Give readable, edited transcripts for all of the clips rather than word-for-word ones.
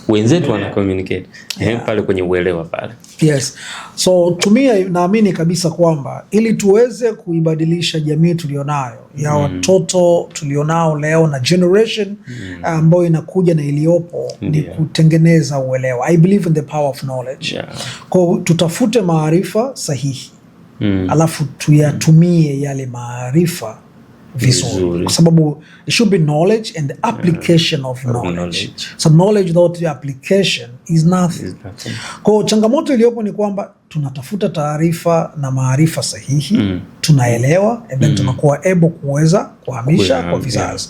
wenzetu wana communicate pale kwenye uelewa pale. Yes. So tumia, naamini kabisa kwamba ili tuweze kuibadilisha jamii tulionayo ya watoto tulionao leo na generation ambayo inakuja na iliyopo, ni kutengeneza uelewa. I believe in the power of knowledge. Kwa tutafute maarifa sahihi, alafu tuyatumie yale maarifa vizuri, kwa sababu it should be knowledge and the application of knowledge. So knowledge without the application is nothing. Kwa changamoto iliyopo ni kwamba tunatafuta taarifa na maarifa sahihi, tunaelewa and then tunakuwa able kuweza kuhamisha kwa vizazi.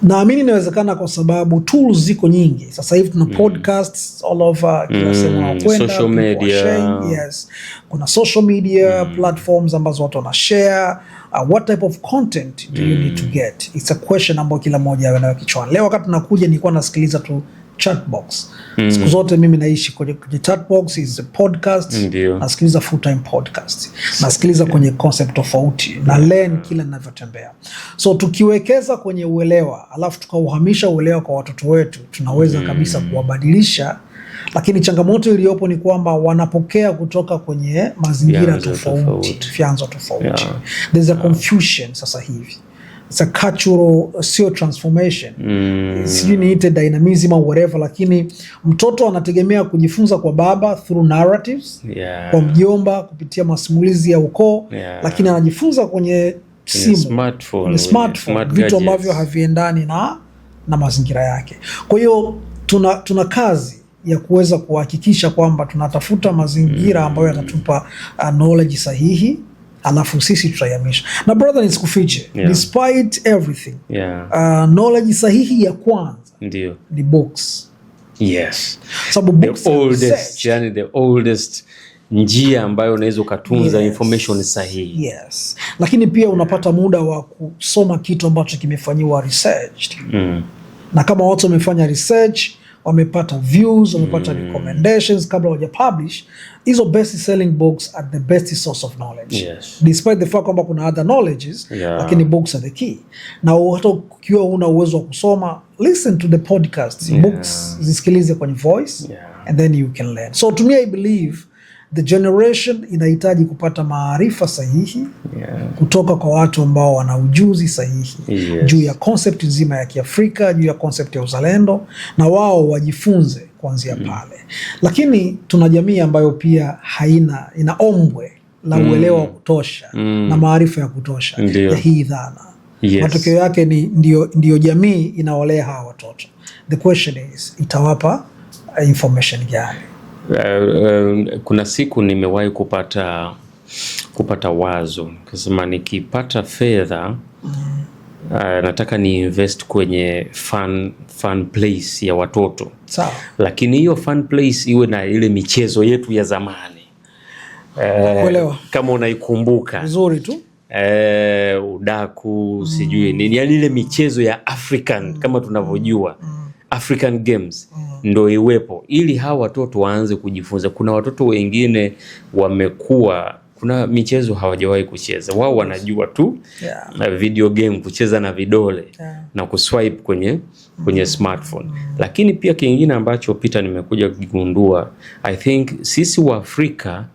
Naamini inawezekana kwa sababu tools ziko nyingi. Sasa hivi tuna podcasts all over, kila sehemu unakwenda, social media. Yes. Kuna social media platforms ambazo watu wana share. What type of content do you need to get? It's a question ambayo kila mmoja anayo kichwani. Leo wakati nakuja nilikuwa nasikiliza tu Chatbox. Siku zote mimi naishi kwenye Chatbox is a podcast. Nasikiliza full time podcast. Nasikiliza kwenye concept tofauti na learn kila ninavyotembea. So tukiwekeza kwenye uelewa, alafu tukauhamisha uelewa kwa watoto wetu, tunaweza kabisa kuwabadilisha. Lakini changamoto iliyopo ni kwamba wanapokea kutoka kwenye mazingira tofauti, vyanzo tofauti. There's a confusion sasa hivi. It's a cultural, sio transformation. Sijui niite dynamism au whatever, lakini mtoto anategemea kujifunza kwa baba through narratives, kwa mjomba kupitia masimulizi ya ukoo, lakini anajifunza kwenye simu, smartphone, vitu ambavyo haviendani na mazingira yake. Kwa hiyo tuna kazi ya kuweza kuhakikisha kwamba tunatafuta mazingira ambayo yatatupa knowledge sahihi, alafu sisi tutayamisha. Na brother, nisikufiche, despite everything, knowledge sahihi ya kwanza ni books. Yes. Sababu books the oldest njia ambayo unaweza kutunza information sahihi. Yes. Lakini pia unapata muda wa kusoma kitu ambacho kimefanyiwa research. Na kama watu wamefanya research, wamepata views, wamepata recommendations kabla waja publish, hizo best selling books are the best source of knowledge. Despite the fact kwamba kuna other knowledges, lakini books are the key. Na hata ukiwa una uwezo wa kusoma, listen to the podcasts, books zisikilize kwenye voice, and then you can learn. So to me, I believe the generation inahitaji kupata maarifa sahihi kutoka kwa watu ambao wana ujuzi sahihi juu ya concept nzima ya Kiafrika, juu ya concept ya uzalendo, na wao wajifunze kuanzia pale. Lakini tuna jamii ambayo pia ina ombwe la uelewa wa kutosha na maarifa ya kutosha ya hii dhana. Matokeo yake ndio jamii inaolea hawa watoto. The question is, itawapa information gani? Kuna siku nimewahi kupata wazo, kasema nikipata fedha nataka ni invest kwenye fun place ya watoto. Sawa. Lakini hiyo fun place iwe na ile michezo yetu ya zamani. Kama unaikumbuka vizuri tu. Udaku, sijui nini, yani ile michezo ya African kama tunavyojua. African games ndo iwepo ili hawa watoto waanze kujifunza. Kuna watoto wengine wamekuwa, kuna michezo hawajawahi kucheza, wao wanajua tu video game, kucheza na vidole na kuswipe kwenye smartphone. Lakini pia kingine ambacho Peter nimekuja kugundua, I think sisi wa Afrika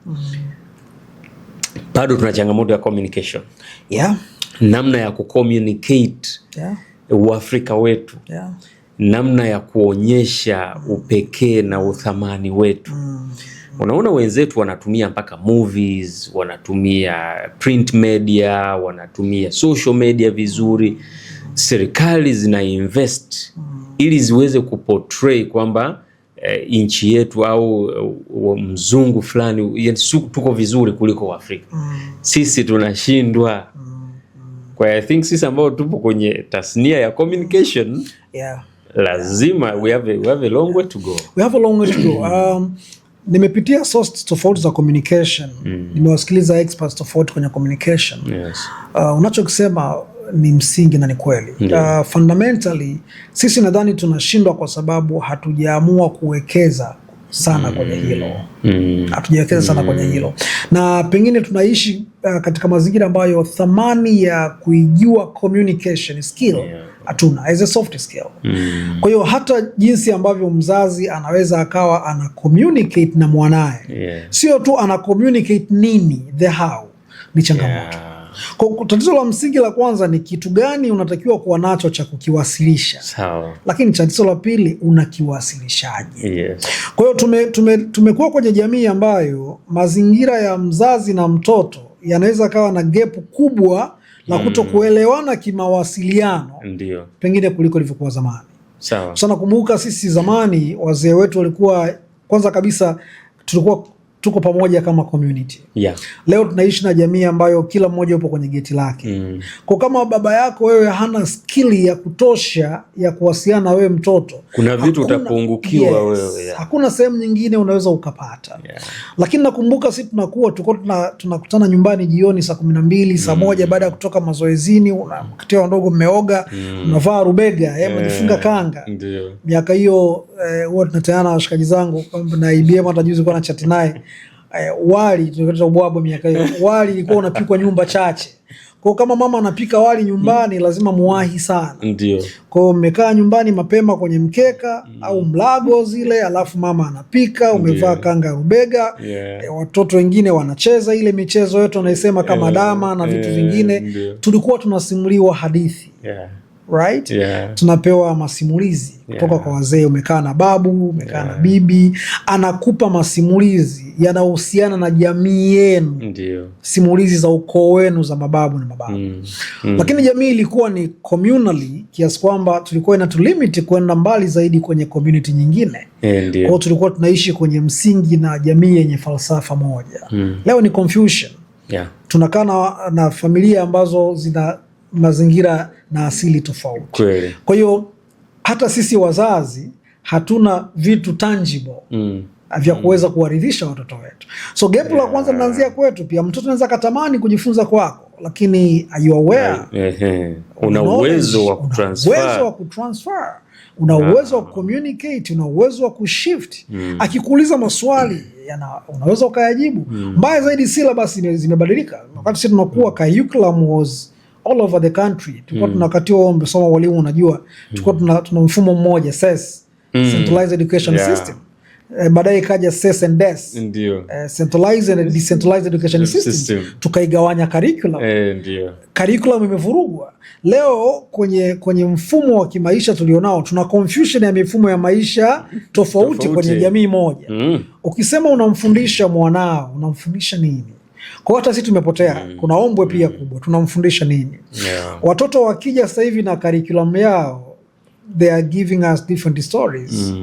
bado tuna changamoto ya communication. Namna ya kucommunicate Uafrika wetu. Namna ya kuonyesha upekee na uthamani wetu. Unaona wenzetu wanatumia mpaka movies, wanatumia print media, wanatumia social media vizuri. Serikali zina invest ili ziweze kuportray kwamba nchi yetu au mzungu fulani tuko vizuri kuliko Waafrika. Sisi tunashindwa. Kwa I think sisi ambao tupo kwenye tasnia ya communication, lazima we have a long way to go. We have a long way to go. Nimepitia sources tofauti za communication. Nimewasikiliza experts tofauti kwenye communication. Unachokisema ni msingi na ni kweli. Fundamentally sisi nadhani tunashindwa kwa sababu hatujaamua kuwekeza sana kwenye hilo. Hatujawekeza sana kwenye hilo. Na pengine tunaishi katika mazingira ambayo thamani ya kuijua communication skill hatuna as a soft skill. Kwa hiyo hata jinsi ambavyo mzazi anaweza akawa ana communicate na mwanae, sio tu ana communicate nini, the how, ni changamoto. Kwa tatizo la msingi la kwanza ni kitu gani unatakiwa kuwa nacho cha kukiwasilisha. Lakini tatizo la pili, unakiwasilishaje? Kwa hiyo tumekuwa kwenye jamii ambayo mazingira ya mzazi na mtoto yanaweza kawa na gap kubwa la kutokuelewana kimawasiliano, pengine kuliko ilivyokuwa zamani. Sana kumbuka sisi zamani wazee wetu walikuwa, kwanza kabisa tulikuwa tuko pamoja kama community. Leo tunaishi na jamii ambayo kila mmoja yupo kwenye geti lake. Kwa kama baba yako wewe hana skill ya kutosha ya kuwasiliana na wewe mtoto, kuna vitu utapungukiwa wewe. Hakuna sehemu nyingine unaweza ukapata. Lakini nakumbuka sisi tunakutana nyumbani jioni saa 12, saa 1 baada ya kutoka mazoezini, unakatia wadogo mmeoga, unavaa rubega, mnajifunga kanga. Miaka hiyo huwa tunatana washikaji zangu na IBM, hata juzi kwa na chat naye. Wali tulikuwa ubwabwa miaka hiyo. Wali ilikuwa unapikwa nyumba chache. Kwa kama mama anapika wali nyumbani lazima muwahi sana. Kwa mmekaa nyumbani mapema kwenye mkeka au mlago zile, alafu mama anapika, umevaa kanga rubega. Watoto wengine wanacheza ile michezo yetu wanaisema kama dama na vitu vingine. Tulikuwa tunasimuliwa hadithi. Right? Tunapewa masimulizi kutoka kwa wazee. Umekaa na babu, umekaa na bibi, anakupa masimulizi yanahusiana na jamii yenu. Simulizi za ukoo wenu, za mababu na mababu. Lakini jamii ilikuwa ni communally kiasi kwamba tulikuwa inatulimit kwenda mbali zaidi kwenye community nyingine. Kwa tulikuwa tunaishi kwenye msingi na jamii yenye falsafa moja. Leo ni confusion. Tunakaa na familia ambazo zina mazingira na asili tofauti. Kwa hiyo hata sisi wazazi hatuna vitu tangible vya kuweza kuwaridhisha watoto wetu. So gap la kwanza linaanzia kwetu pia. Mtoto anaweza katamani kujifunza kwako, lakini are you aware? Una uwezo wa kutransfer, una uwezo wa communicate, una uwezo wa kushift. Akikuuliza maswali unaweza ukayajibu. Mbaya zaidi syllabus zimebadilika. Wakati sisi tunakuwa curriculum was all over the country. Tulikuwa tunakatiwa umesoma walimu, unajua tulikuwa tuna mfumo mmoja SES, Centralized Education System. Baadaye ikaja SES and DES, Centralized and Decentralized Education System. Tukaigawanya curriculum. Curriculum imevurugwa. Leo kwenye mfumo wa kimaisha tulionao tuna confusion ya mifumo ya maisha tofauti kwenye jamii moja. Ukisema unamfundisha mwanao, unamfundisha nini? Kwa hata sisi tumepotea. Kuna ombwe pia kubwa. Tunamfundisha nini? Watoto wakija sasa hivi na curriculum yao, they are giving us different stories.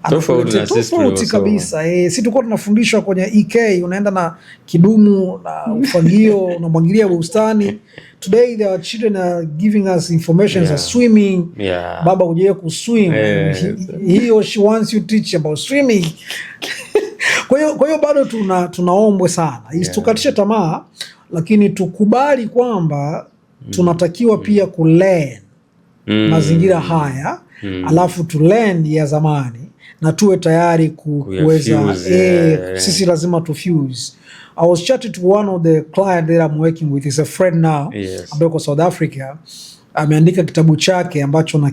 Tofauti kabisa. Sisi tulikuwa tunafundishwa kwenye EK, unaenda na kidumu na ufagio, unamwagilia bustani. Today the children are giving us information as swimming. Baba hujaye kuswim. He or she wants you to teach about swimming. Kwa hiyo bado tunaombwe sana. Isitukatishe tamaa, lakini tukubali kwamba tunatakiwa pia kulearn mazingira haya, alafu tulearn ya zamani na tuwe tayari kuweza sisi lazima tufuse. I was chatting to one of the client that I'm working with. Is a friend now, ambaye kwa South Africa. Ameandika kitabu chake ambacho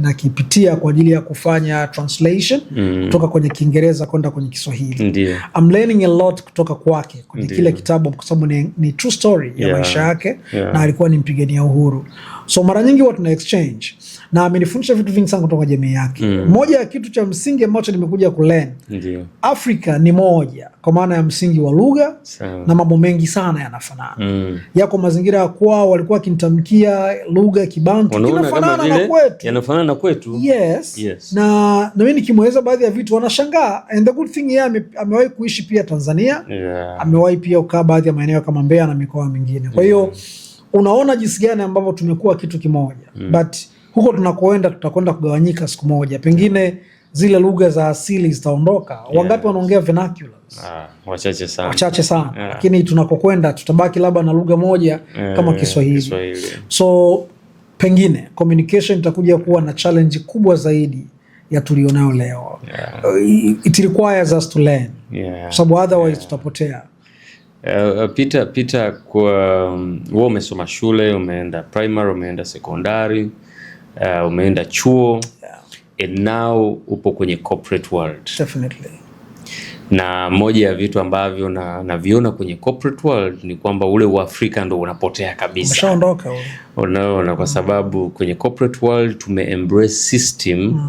nakipitia kwa ajili ya kufanya translation kutoka kwenye Kiingereza kwenda kwenye Kiswahili. I'm learning a lot kutoka kwake kwenye kile kitabu, kwa sababu ni true story ya maisha yake, na alikuwa ni mpigania uhuru. So mara nyingi watu na exchange, na amenifundisha vitu vingi sana kutoka jamii yake. Moja ya kitu cha msingi ambacho nimekuja kulearn, Afrika ni moja kwa maana ya msingi wa lugha na mambo mengi sana yanafanana. Yako mazingira ya kwao walikuwa kinitamkia lugha ya Kibantu yanafanana na kwetu. Yes. Na mimi nikimweleza baadhi ya vitu wanashangaa. And the good thing yeye amewahi kuishi pia Tanzania. Amewahi pia kukaa baadhi ya maeneo kama Mbeya na mikoa mingine. Kwa hiyo unaona jinsi gani ambavyo tumekuwa kitu kimoja. But huko tunakoenda tutakwenda kugawanyika siku moja. Pengine zile lugha za asili zitaondoka. Wangapi wanaongea vernaculars? Wachache sana. Lakini tunakokwenda tutabaki labda na lugha moja kama Kiswahili. So pengine communication itakuja kuwa na challenge kubwa zaidi ya tulionayo leo. It requires us to learn. Sababu otherwise tutapotea. Peter, kwa wewe umesoma shule, umeenda primary, umeenda secondary, umeenda chuo, and now upo kwenye corporate world. Definitely. Na moja ya vitu ambavyo naviona kwenye corporate world ni kwamba ule Uafrika ndo unapotea kabisa. Umeshaondoka ule. Unaona, kwa sababu kwenye corporate world tume-embrace system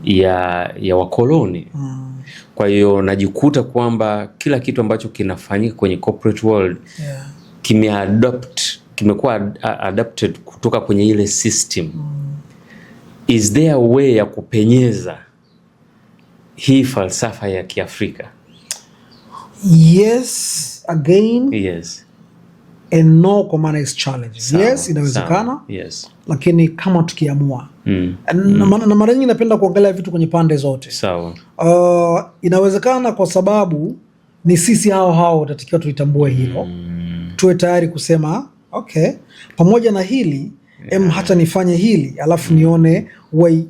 ya wakoloni. Kwa hiyo najikuta kwamba kila kitu ambacho kinafanyika kwenye corporate world kimekuwa adapted kutoka kwenye ile system. Is there a way ya kupenyeza hii falsafa ya Kiafrika? Yes, again. Yes. And no, kwa maana is challenges. Yes, inawezekana. Yes. Lakini kama tukiamua. Na mara nyingi napenda kuangalia vitu kwenye pande zote. Sawa. Inawezekana kwa sababu ni sisi hao tatakiwa tulitambue hilo. Tuwe tayari kusema, okay, pamoja na hili, hata nifanye hili, alafu nione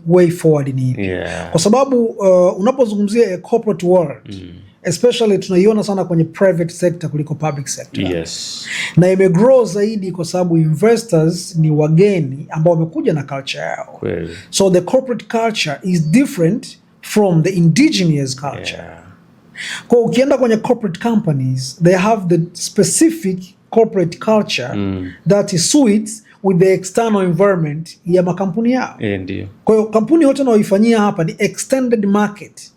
way forward ni hivi. Kwa sababu unapozungumzia a corporate world, especially tunaiona sana kwenye private sector kuliko public sector. Yes. Na imegrow zaidi kwa sababu investors ni wageni ambao wamekuja na culture yao. Kweli. So the corporate culture is different from the indigenous culture. Kwa ukienda kwenye corporate companies, they have the specific corporate culture that is suits with the external environment ya makampuni yao. Ndio. Kwa hiyo kampuni yote naoifanyia hapa ni extended market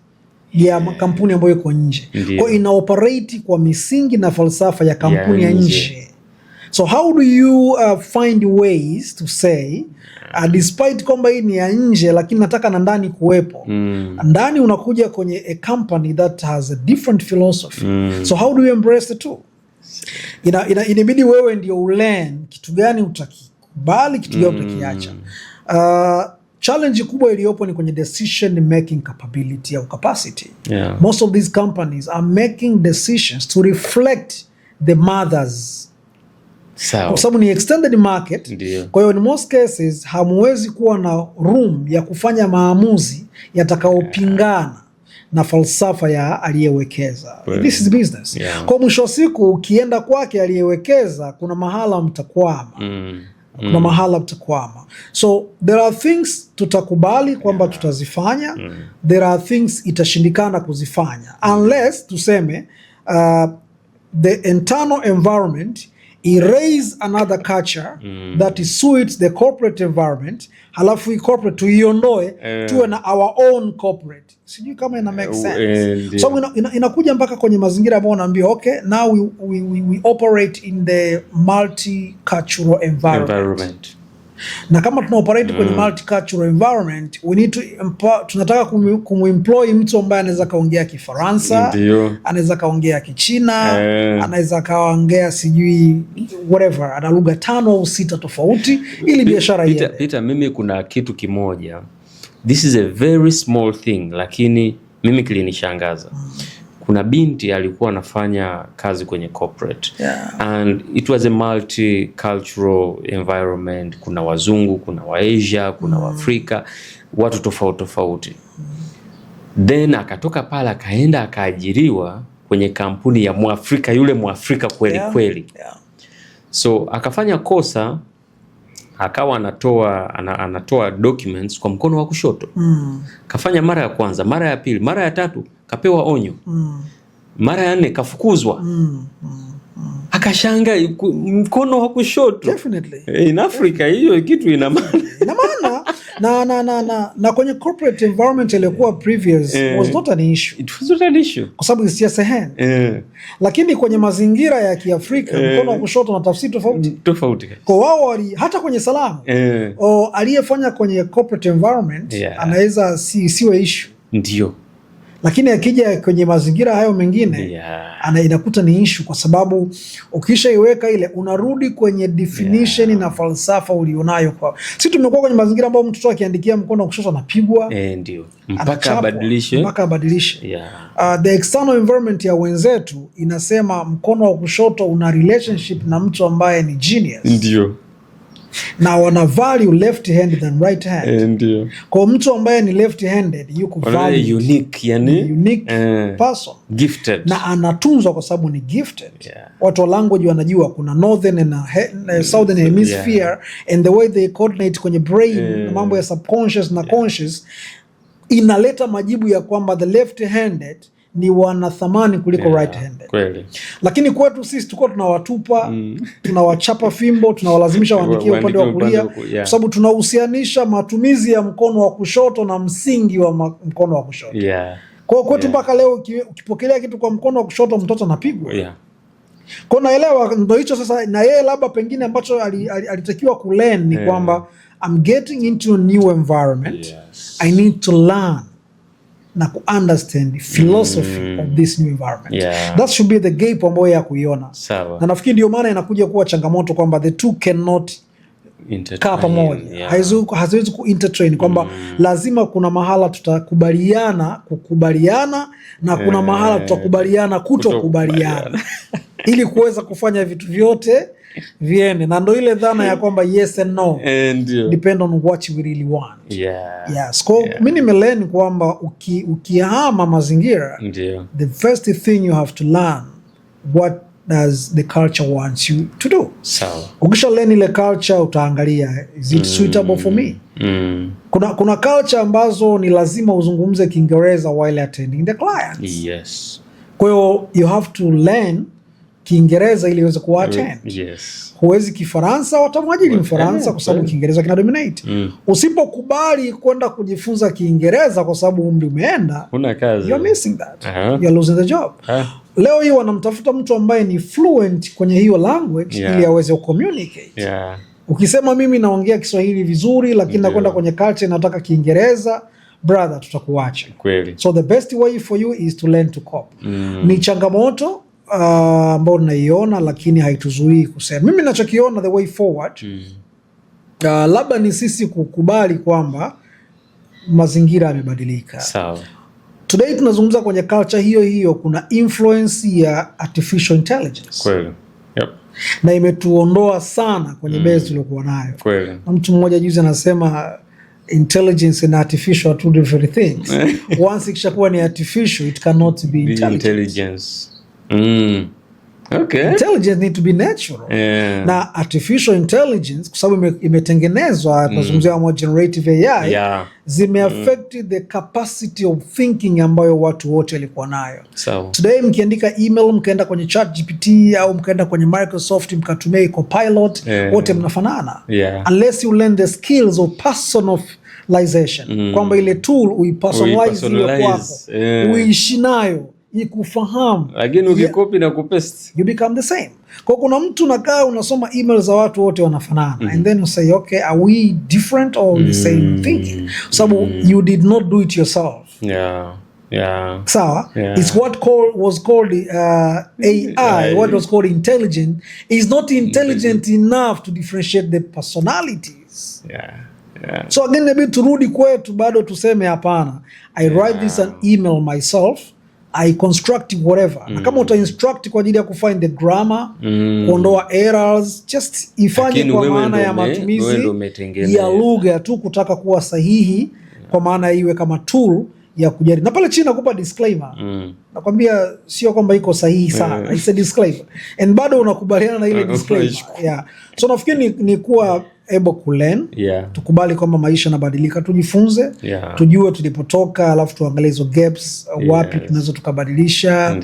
ya makampuni ambayo iko nje. Kwa ina operate kwa misingi na falsafa ya kampuni ya nje. So how do you find ways to say despite kwamba hii ni ya nje lakini nataka na ndani kuwepo. Ndani unakuja kwenye a company that has a different philosophy. So how do you embrace the two? Inabidi wewe ndio ulearn kitu gani utakikubali, kitu gani utakiacha. Challenge kubwa iliyopo ni kwenye decision making capability au capacity. Most of these companies are making decisions to reflect the mothers. Kwa sababu ni extended market. Kwa hiyo in most cases hamuwezi kuwa na room ya kufanya maamuzi yatakaopingana na falsafa ya aliyewekeza. This is business. Kwa mwisho siku ukienda kwake aliyewekeza kuna mahala mtakwama. Kuna mahala mtakwama. So there are things tutakubali kwamba tutazifanya. There are things itashindikana kuzifanya unless tuseme the internal environment erase another culture that suits the corporate environment, halafu corporate tuiondoe tuwe na our own corporate. Sijui kama ina make sense. So inakuja mpaka kwenye mazingira ambayo unaambia okay, now we operate in the multicultural environment. Na kama tuna operate kwenye multicultural environment, we need to tunataka kumemploy mtu ambaye anaweza kaongea Kifaransa, anaweza kaongea Kichina, anaweza kaongea sijui whatever, ana lugha 5 au 6 tofauti ili biashara iende. Peter, mimi kuna kitu kimoja. This is a very small thing, lakini mimi kilinishangaza. Kuna binti alikuwa anafanya kazi kwenye corporate. And it was a multicultural environment. Kuna wazungu, kuna wa Asia, kuna wa Afrika, watu tofauti tofauti. Then akatoka pale akaenda akaajiriwa kwenye kampuni ya Mwafrika, yule Mwafrika kweli kweli. So akafanya kosa, akawa anatoa documents kwa mkono wa kushoto. Kafanya mara ya kwanza, mara ya pili, mara ya tatu kapewa onyo. Mara ya 4 kafukuzwa. Akashanga mkono wa kushoto. Definitely. In Africa hiyo kitu ina maana. Ina maana na kwenye corporate environment ilikuwa previous was not an issue. It was not an issue. Kwa sababu it's just a hand. Lakini kwenye mazingira ya Kiafrika mkono wa kushoto na tafsiri tofauti. Kwa wao hata kwenye salamu aliyefanya kwenye corporate environment anaweza siwe issue. Ndio. Lakini akija kwenye mazingira hayo mengine inakuta ni issue, kwa sababu ukishaiweka ile unarudi kwenye definition na falsafa ulionayo. Kwa sisi tumekuwa kwenye mazingira ambayo mtoto akiandikia mkono wa kushoto anapigwa, ndio mpaka abadilishe. The external environment ya wenzetu inasema mkono wa kushoto una relationship na mtu ambaye ni genius. Ndio. na wana value left hand than right hand. Ndio. Kwa mtu ambaye ni left handed yuko value unique, yani unique person, gifted, na anatunzwa kwa sababu ni gifted. Yeah. Watu wa language wanajua kuna northern and southern hemisphere, yeah, and the way they coordinate kwenye brain na mambo ya subconscious na conscious inaleta majibu ya kwamba the left handed ni wana thamani kuliko right handed. Kweli. Lakini kwetu sisi tuko tunawatupa, tunawachapa fimbo, tunawalazimisha waandikie upande wa kulia, kwa sababu tunahusianisha matumizi ya mkono wa kushoto na msingi wa mkono wa kushoto. Yeah. Kwa kwetu mpaka leo ukipokelea kitu kwa mkono wa kushoto mtoto anapigwa. Yeah. Kwa naelewa ndio hicho sasa, na yeye labda pengine ambacho alitakiwa kulearn ni kwamba I'm getting into a new environment. Yes. I need to learn na ku understand the philosophy of this new environment. Yeah. That should be the gap ambayo ya kuiona. Sawa. Na nafikiri ndio maana inakuja kuwa changamoto kwamba the two cannot kaa pamoja. Yeah. Haziwezi ku intertrain kwamba lazima kuna mahala tutakubaliana kukubaliana na kuna mahala tutakubaliana kutokubaliana ili kuweza kufanya vitu vyote viende, na ndo ile dhana ya kwamba yes and no depend on what we really want. Yeah. Yes. Kwa mimi nimelearn kwamba ukihama mazingira, the first thing you have to learn what does the culture wants you to do. Sawa. Ukisha learn ile culture utaangalia is it suitable for me? Kuna culture ambazo ni lazima uzungumze Kiingereza while attending the clients. Yes. Kwa hiyo you have to learn Kiingereza ili uweze kuattend. Yes. Huwezi Kifaransa, watamwajiri Mfaransa kwa sababu Kiingereza kina dominate. Usipokubali kwenda kujifunza Kiingereza kwa sababu umri umeenda, una kazi. You're missing that. You're losing the job. Leo hii wanamtafuta mtu ambaye ni fluent kwenye hiyo language ili aweze kucommunicate. Yeah. Ukisema mimi naongea Kiswahili vizuri lakini nakwenda kwenye culture nataka Kiingereza, brother, tutakuacha. Kweli. So the best way for you is to learn to cope. Ni changamoto ambao naiona lakini haituzuii kusema. Mimi ninachokiona the way forward labda ni sisi kukubali kwamba mazingira yamebadilika. Sawa. Today tunazungumza kwenye culture hiyo hiyo kuna influence ya artificial intelligence. Kweli. Yep. Na imetuondoa sana kwenye base tuliokuwa nayo. Kweli. Na mtu mmoja juzi anasema intelligence and artificial are two different things. Once ikishakuwa ni artificial it cannot be intelligence. Okay. Intelligence need to be natural. Yeah. Na artificial intelligence kwa sababu imetengenezwa tunazungumzia kama generative AI, zimeaffect the capacity of thinking ambayo watu wote walikuwa nayo. Today mkiandika email, mkaenda kwenye ChatGPT au mkaenda kwenye Microsoft mkatumia Copilot, wote mnafanana. Unless you learn the skills of personalization. Kwamba ile tool uipersonalize ile kwako, uishi nayo, ikufahamu, lakini ukikopi na kupaste you become the same. Kwa kuna mtu nakaa unasoma email za watu wote wanafanana, and then you say okay, are we different or the same thinking? So you did not do it yourself. Sawa. It's what was called AI. What was called intelligent is not intelligent enough to differentiate the personalities. So again maybe turudi kwetu bado tuseme hapana, I write this an email myself, I construct whatever. Na kama uta instruct kwa ajili ya kufind the grammar, kuondoa errors, just ifanye kwa maana ya matumizi ya lugha tu kutaka kuwa sahihi, kwa maana iwe kama tool ya kujaribu. Na pale chini nakupa disclaimer. Nakwambia sio kwamba iko sahihi sana. It's a disclaimer. And bado unakubaliana na ile disclaimer. So nafikiri ni kuwa able to learn. Tukubali kwamba maisha yanabadilika, tujifunze, tujue tulipotoka, alafu tuangalie hizo gaps, wapi tunaweza tukabadilisha,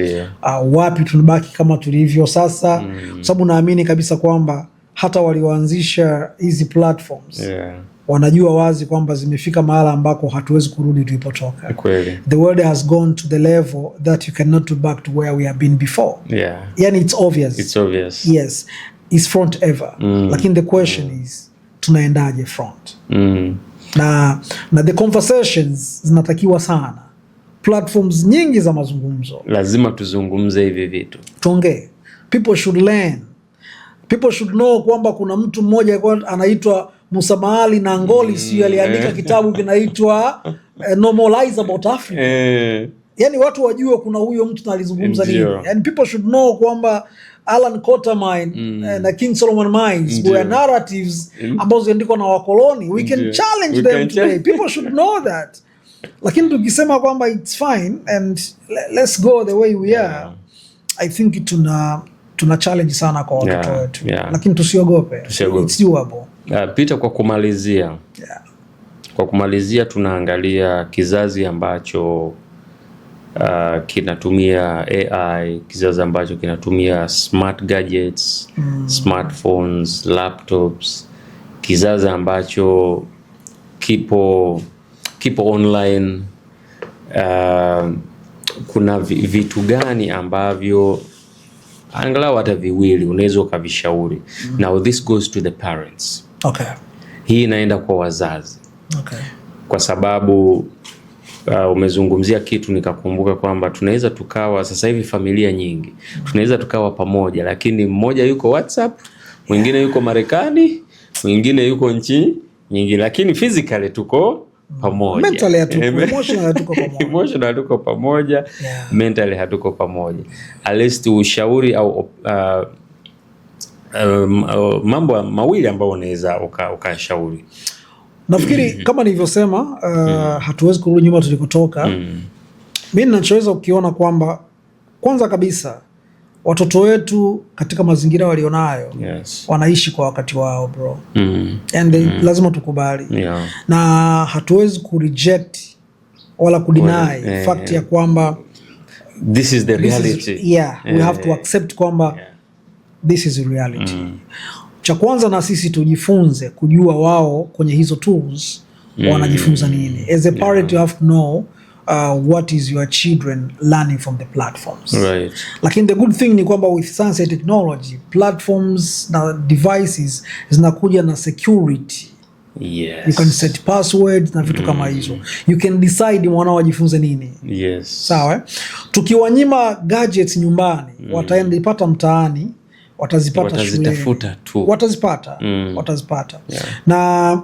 wapi tunabaki kama tulivyo sasa. Sababu naamini kabisa kwamba hata walioanzisha hizi platforms wanajua wazi kwamba zimefika mahala ambako hatuwezi kurudi tulipotoka. The world has gone to the level that you cannot go back to where we have been before. Yani it's obvious. It's obvious. Yes. It's front ever. Lakini the question is tunaendaje front? Na the conversations zinatakiwa sana. Platforms nyingi za mazungumzo. Lazima tuzungumze hivi vitu. Tuongee. People should learn. People should know kwamba kuna mtu mmoja anaitwa Musa Maali Nangoli, aliandika kitabu kinaitwa Normalize About Africa. yani watu wajue kuna huyo mtu alizungumza nini. And people should know kwamba Alan Quatermain na King Solomon Mines were narratives ambazo ziandikwa na wakoloni. We can challenge them today. People should know that. Lakini tukisema kwamba it's fine and let's go the way we are, I think tuna challenge sana kwa watoto wetu. Lakini tusiogope. It's doable. Peter, kwa kumalizia tunaangalia kizazi ambacho kinatumia AI, kizazi ambacho kinatumia smart gadgets, smartphones, laptops, kizazi ambacho kipo online. Kuna vitu gani ambavyo angalau hata viwili unaweza ukavishauri? Now this goes to the parents. Okay. Hii inaenda kwa wazazi. Okay. Kwa sababu umezungumzia kitu nikakumbuka kwamba tunaweza tukawa sasa hivi familia nyingi tunaweza tukawa pamoja, lakini mmoja yuko WhatsApp, mwingine yuko Marekani, mwingine yuko nchi nyingi, lakini physically tuko pamoja. Mentally hatuko, emotionally hatuko pamoja. Emotionally hatuko pamoja, mentally hatuko pamoja. At least ushauri au mambo mawili ambayo unaweza ukashauri. Nafikiri kama nilivyosema, hatuwezi kurudi nyuma tulikotoka. Mimi ninachoweza ukiona kwamba kwanza kabisa watoto wetu katika mazingira walionayo, wanaishi kwa wakati wao bro. And lazima tukubali. Na hatuwezi kureject wala kudeny fact ya kwamba this is the reality. We have to accept kwamba this is the reality. Cha kwanza na sisi tujifunze kujua wao kwenye hizo tools wanajifunza nini. As a parent you have to know what is your children learning from the platforms. Right. Lakini the good thing ni kwamba with science and technology, platforms na devices zinakuja na security. Yes. You can set passwords na vitu kama hizo. You can decide mwanao ajifunze nini. Yes. Sawa? Tukiwanyima gadgets nyumbani, wataenda ipata mtaani, watazipata shule, watazipata. Na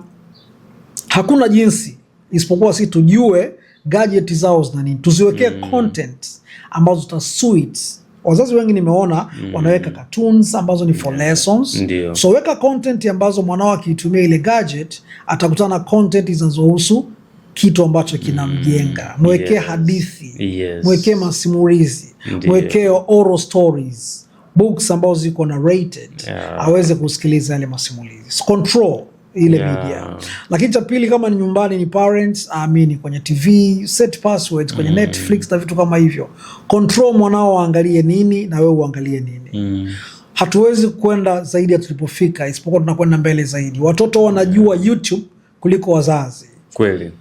hakuna jinsi isipokuwa sisi tujue gadget zao zina nini, tuziwekee content ambazo zitasuit. Wazazi wengi nimeona wanaweka cartoons ambazo ni for lessons. So weka content ambazo mwanao akitumia ile gadget atakutana na content zinazohusu kitu ambacho kinamjenga. Mwekee hadithi, mwekee masimulizi, mwekee oral stories, books ambazo ziko na rated, aweze kusikiliza yale masimulizi. Control ile media. Lakini cha pili, kama ni nyumbani ni parents, amini kwenye TV, set passwords kwenye Netflix na vitu kama hivyo. Control mwanao angalie nini na wewe uangalie nini. Hatuwezi kwenda zaidi ya tulipofika, isipokuwa tunakwenda mbele zaidi. Watoto wanajua YouTube kuliko wazazi. Kweli.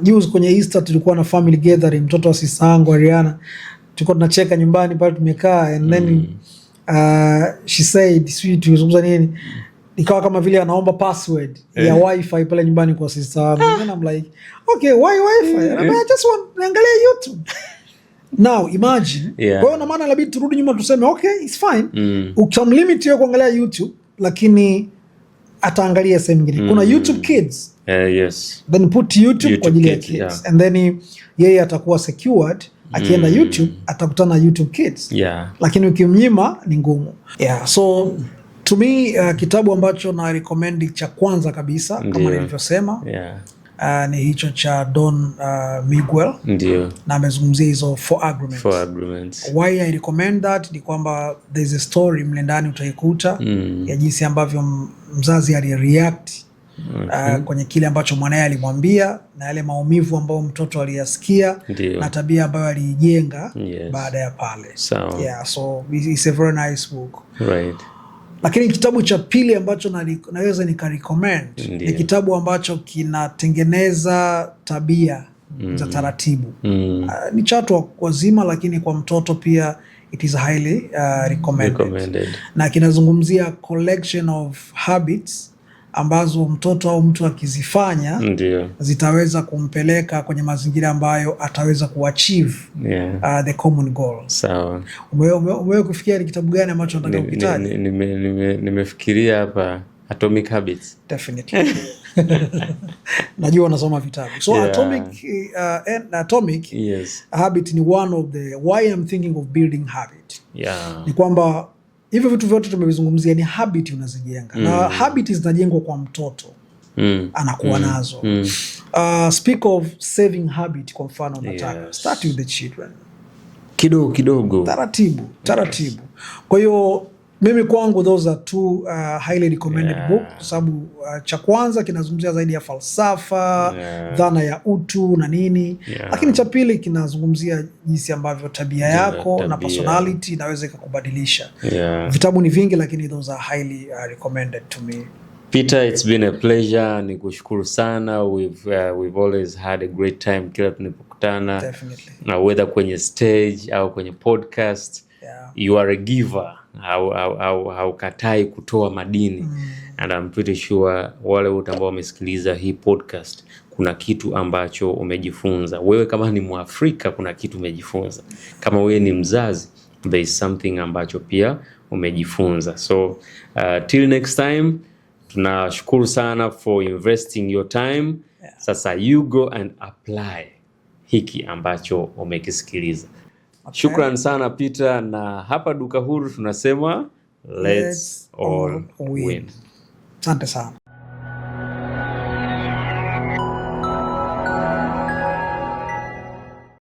Juzi kwenye Easter tulikuwa na family gathering, mtoto wa sisa yangu Ariana, tulikuwa tunacheka nyumbani pale tumekaa, and then she said sweet, tulizungumza nini, ikawa kama vile anaomba password ya wifi pale nyumbani kwa sister wangu. And I'm like, okay, why wifi? I just want niangalie YouTube. Now imagine, kwa hiyo na maana labda turudi nyuma tuseme okay, it's fine. Ukamlimit yeye kuangalia YouTube, lakini ataangalia sehemu nyingine. Kuna YouTube Kids. Yes. Then put YouTube kwa ajili ya kids. And then yeye atakuwa secured. Akienda YouTube atakutana na YouTube Kids. Lakini ukimnyima ni ngumu. So to me kitabu ambacho na recommend cha kwanza kabisa kama nilivyosema ni hicho cha Don Miguel. Na amezungumzia hizo 4 agreements. Why I recommend that ni kwamba there's a story mle ndani utaikuta ya jinsi ambavyo mzazi alireact kwenye kile ambacho mwanae alimwambia na yale maumivu ambayo mtoto aliyasikia na tabia ambayo alijenga baada ya pale. So it's a very nice book. Right. Lakini kitabu cha pili ambacho naweza nika-recommend ni kitabu ambacho kinatengeneza tabia za taratibu. Ni cha watu wazima, lakini kwa mtoto pia it is highly recommended. Na kinazungumzia collection of habits ambazo mtoto au mtu akizifanya zitaweza kumpeleka kwenye mazingira ambayo ataweza kuachieve the common goal. Sawa. Umewe kufikia ni kitabu gani ambacho nataka ukitaje? Nimefikiria hapa Atomic Habits. Definitely. Najua unasoma vitabu. So Atomic Yes. Habit ni one of the why I'm thinking of building habit. Yeah. Ni kwamba hivyo vitu vyote tumevizungumzia ni habit unazijenga. Na habit zinajengwa kwa mtoto. Anakuwa nazo. Speak of saving habit, kwa mfano nataka start with the children. Kidogo. Taratibu. Kwa hiyo mimi kwangu those are two highly recommended book, kwa sababu cha kwanza kinazungumzia zaidi ya falsafa, dhana ya utu na nini, lakini cha pili kinazungumzia jinsi ambavyo tabia yako na personality inaweza ikakubadilisha. Vitabu ni vingi, lakini those are highly recommended to me. Peter, it's been a pleasure. Nikushukuru sana. We've always had a great time kila tunapokutana. Definitely. Na whether kwenye stage au kwenye podcast, you are a giver. Haukatai kutoa madini. And I'm pretty sure wale wote ambao wamesikiliza hii podcast kuna kitu ambacho umejifunza. Wewe kama ni Mwafrika kuna kitu umejifunza. Kama wewe ni mzazi, there is something ambacho pia umejifunza. So till next time, tunashukuru sana for investing your time. Sasa you go and apply hiki ambacho umekisikiliza. Shukran sana Peter, na hapa Duka Huru tunasema let's all win. Asante sana.